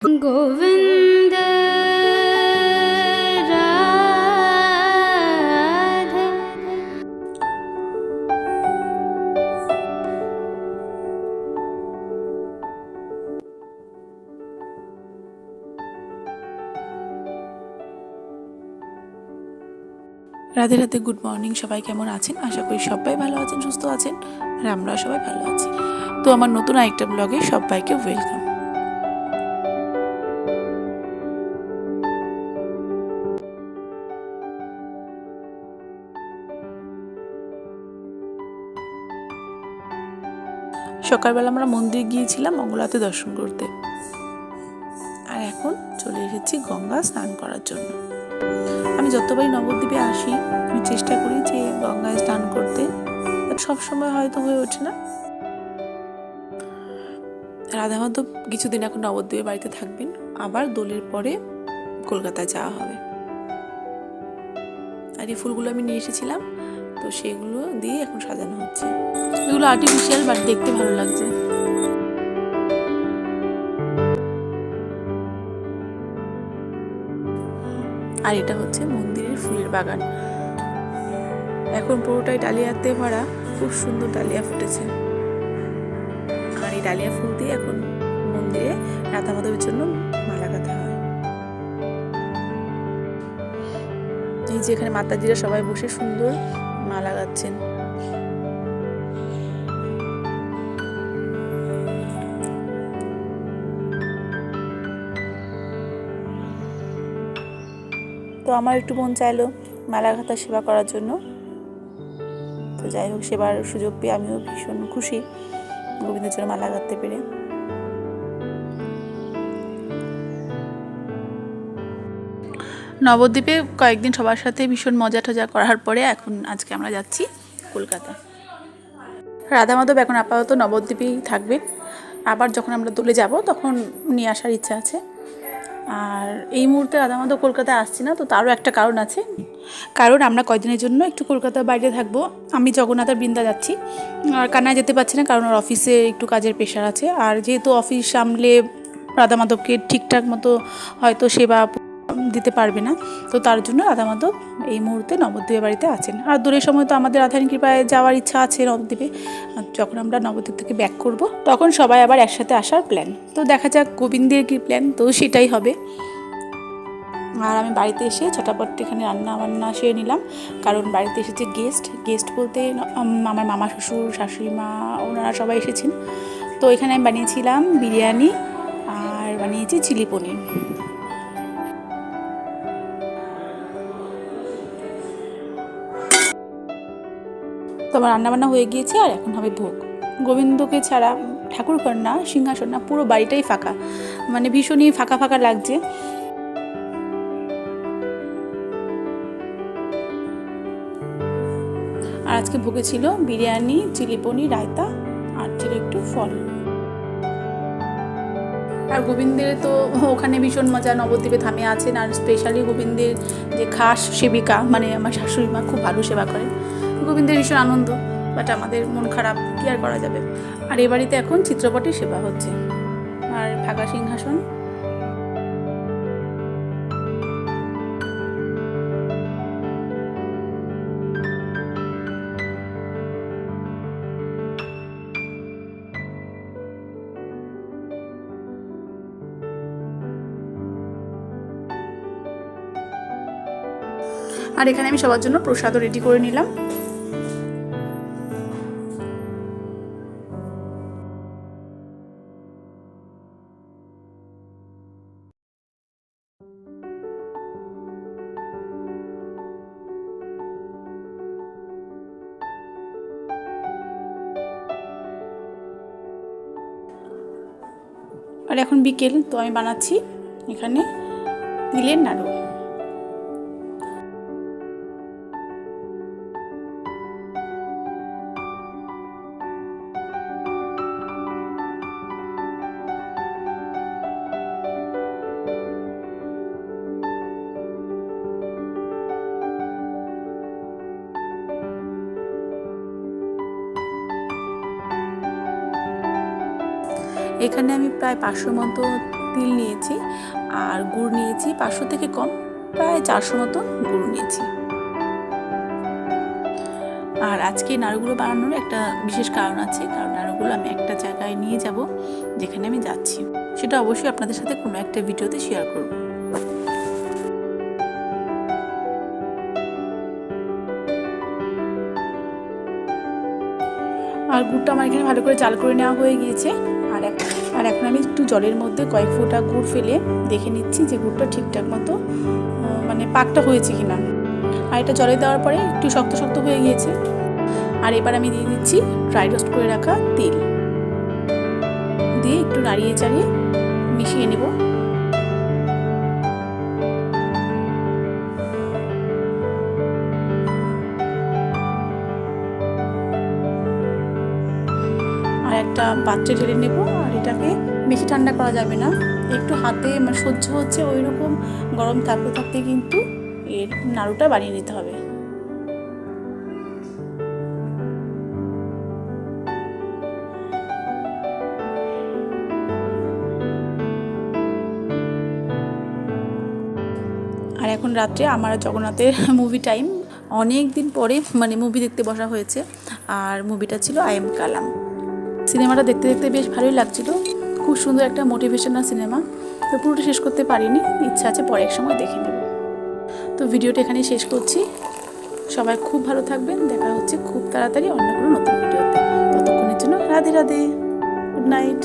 Govind Radha. Radhe Radhe, good morning. সবাই কেমন আছেন? আশা করি সবাই ভালো আছেন, সুস্থ আছেন, আর আমরাও সবাই ভালো আছি। তো আমার নতুন আরেকটা ব্লগে সবাইকে ওয়েলকাম। সকালবেলা আমরা মন্দির গিয়েছিলাম মঙ্গলাতে দর্শন করতে, আর এখন চলে এসেছি গঙ্গা স্নান করার জন্য। আমি যতবারই নবদ্বীপে আসি আমি চেষ্টা করি যে গঙ্গায় স্নান করতে, বাট সবসময় হয়তো হয়ে ওঠে না। রাধা মাধব কিছুদিন এখন নবদ্বীপে বাড়িতে থাকবেন, আবার দোলের পরে কলকাতায় যাওয়া হবে। আর এই ফুলগুলো আমি নিয়ে এসেছিলাম, তো সেগুলো দিয়ে এখন সাজানো হচ্ছে। এগুলো আর্টিফিশিয়াল, বাট দেখতে ভালো লাগছে। আর এটা হচ্ছে মন্দিরের ফুলের বাগান। এখন পুরোটাই ডালিয়াতে ভরা, খুব সুন্দর ডালিয়া ফুটেছে। আর এই ডালিয়া ফুল দিয়ে এখন মন্দিরে রাধা মাধবের জন্য মালা গাঁথা হয়। এই যে এখানে মাতাজিরা সবাই বসে সুন্দর মালা গাঁথছেন। তো আমার একটু মন চাইলো মালা গাঁথা সেবা করার জন্য। তো যাই হোক, সেবার সুযোগ পেয়ে আমিও ভীষণ খুশি গোবিন্দের জন্য মালা গাঁথতে পেরে। নবদ্বীপে কয়েকদিন সবার সাথে ভীষণ মজা টজা করার পরে এখন আজকে আমরা যাচ্ছি কলকাতা। রাধা মাধব এখন আপাতত নবদ্বীপেই থাকবেন, আবার যখন আমরা দোলে যাব তখন নিয়ে আসার ইচ্ছা আছে। আর এই মুহূর্তে রাধা মাধব কলকাতায় আসছি না, তো তারও একটা কারণ আছে। কারণ আমরা কয়েকদিনের জন্য একটু কলকাতার বাইরে থাকবো। আমি জগন্নাথ আর বৃন্দা যাচ্ছি, আর কান্নায় যেতে পারছি না কারণ ওর অফিসে একটু কাজের প্রেশার আছে। আর যেহেতু অফিস সামলে রাধা মাধবকে ঠিকঠাক মতো হয়তো সেবা দিতে পারবে না, তো তার জন্য রাধা মাধব এই মুহূর্তে নবদ্বীপের বাড়িতে আছেন। আর দূরের সময় তো আমাদের রাধারানী কৃপায় যাওয়ার ইচ্ছা আছে নবদ্বীপে। যখন আমরা নবদ্বীপ থেকে ব্যাক করব তখন সবাই আবার একসাথে আসার প্ল্যান। তো দেখা যাক গোবিন্দের কী প্ল্যান, তো সেটাই হবে। আর আমি বাড়িতে এসে ছটাপট এখানে রান্না বান্না সেরে নিলাম, কারণ বাড়িতে এসেছে গেস্ট বলতে আমার মামা শ্বশুর শাশুড়ি মা, ওনারা সবাই এসেছেন। তো এখানে আমি বানিয়েছিলাম বিরিয়ানি আর বানিয়েছি চিলি পনির। তো আমার রান্নাবান্না হয়ে গিয়েছে, আর এখন হবে ভোগ। গোবিন্দকে ছাড়া ঠাকুর ঘর না, সিংহাসন না, পুরো বাড়িটাই ফাঁকা, মানে ভীষণই ফাঁকা ফাঁকা লাগছে। আর আজকে ভোগে ছিল বিরিয়ানি, চিলি পনির, রায়তা, আর ছিল একটু ফল। আর গোবিন্দের তো ওখানে ভীষণ মজা, নবদ্বীপে থামে আছেন। আর স্পেশালি গোবিন্দের যে খাস সেবিকা, মানে আমার শাশুড়ি মা খুব ভালো সেবা করেন। গোবিন্দের ভীষণ আনন্দ, বাট আমাদের মন খারাপ, কী আর করা যাবে। আর এ বাড়িতে এখন চিত্রপটের সেবা হচ্ছে, আর ফাঁকা সিংহাসন। আর এখানে আমি সবার জন্য প্রসাদও রেডি করে নিলাম। আর এখন বিকেল, তো আমি বানাচ্ছি এখানে তিলের নাড়ু। এখানে আমি প্রায় 500 মতো তিল নিয়েছি, আর গুড় নিয়েছি 500 থেকে কম, প্রায় 400 মতো গুড় নিয়েছি। আর আজকে নাড়ুগুলো বানানোর একটা বিশেষ কারণ আছে, কারণ নাড়ুগুলো আমি একটা জায়গায় নিয়ে যাব যেখানে আমি যাচ্ছি, সেটা অবশ্যই আপনাদের সাথে কোনো একটা ভিডিওতে শেয়ার করব। আর গুড়টা আমার এখানে ভালো করে জাল করে নেওয়া হয়ে গিয়েছে। আর এখন আমি একটু জলের মধ্যে কয়েক ফোঁটা গুড় ফেলে দেখে নিচ্ছি যে গুড়টা ঠিকঠাক মতো মানে পাকটা হয়েছে কিনা। আর এটা জলে দেওয়ার পরে একটু শক্ত শক্ত হয়ে গিয়েছে। আর এবার আমি দিয়ে দিচ্ছি ড্রাই রোস্ট করে রাখা তিল, দিয়ে একটু নাড়িয়ে চাড়িয়ে মিশিয়ে নেব। আর একটা পাত্রে ঢেলে নেব। আর এটাকে বেশি ঠান্ডা করা যাবে না, একটু হাতে মানে সহ্য হচ্ছে ওই রকম গরম থাকতে থাকতে কিন্তু এর নাড়ুটা বানিয়ে নিতে হবে। আর এখন রাত্রে আমার জগন্নাথের মুভি টাইম, অনেক দিন পরে মানে মুভি দেখতে বসা হয়েছে। আর মুভিটা ছিল আই এম কালাম। সিনেমাটা দেখতে দেখতে বেশ ভালোই লাগছিল, খুব সুন্দর একটা মোটিভেশনাল সিনেমা। তো পুরোটা শেষ করতে পারিনি, ইচ্ছা আছে পরে এক সময় দেখে নেব। তো ভিডিওটা এখানেই শেষ করছি। সবাই খুব ভালো থাকবেন, দেখা হচ্ছে খুব তাড়াতাড়ি অন্য কোনো নতুন ভিডিওতে। ততক্ষণের জন্য রাধে রাধে, গুড নাইট।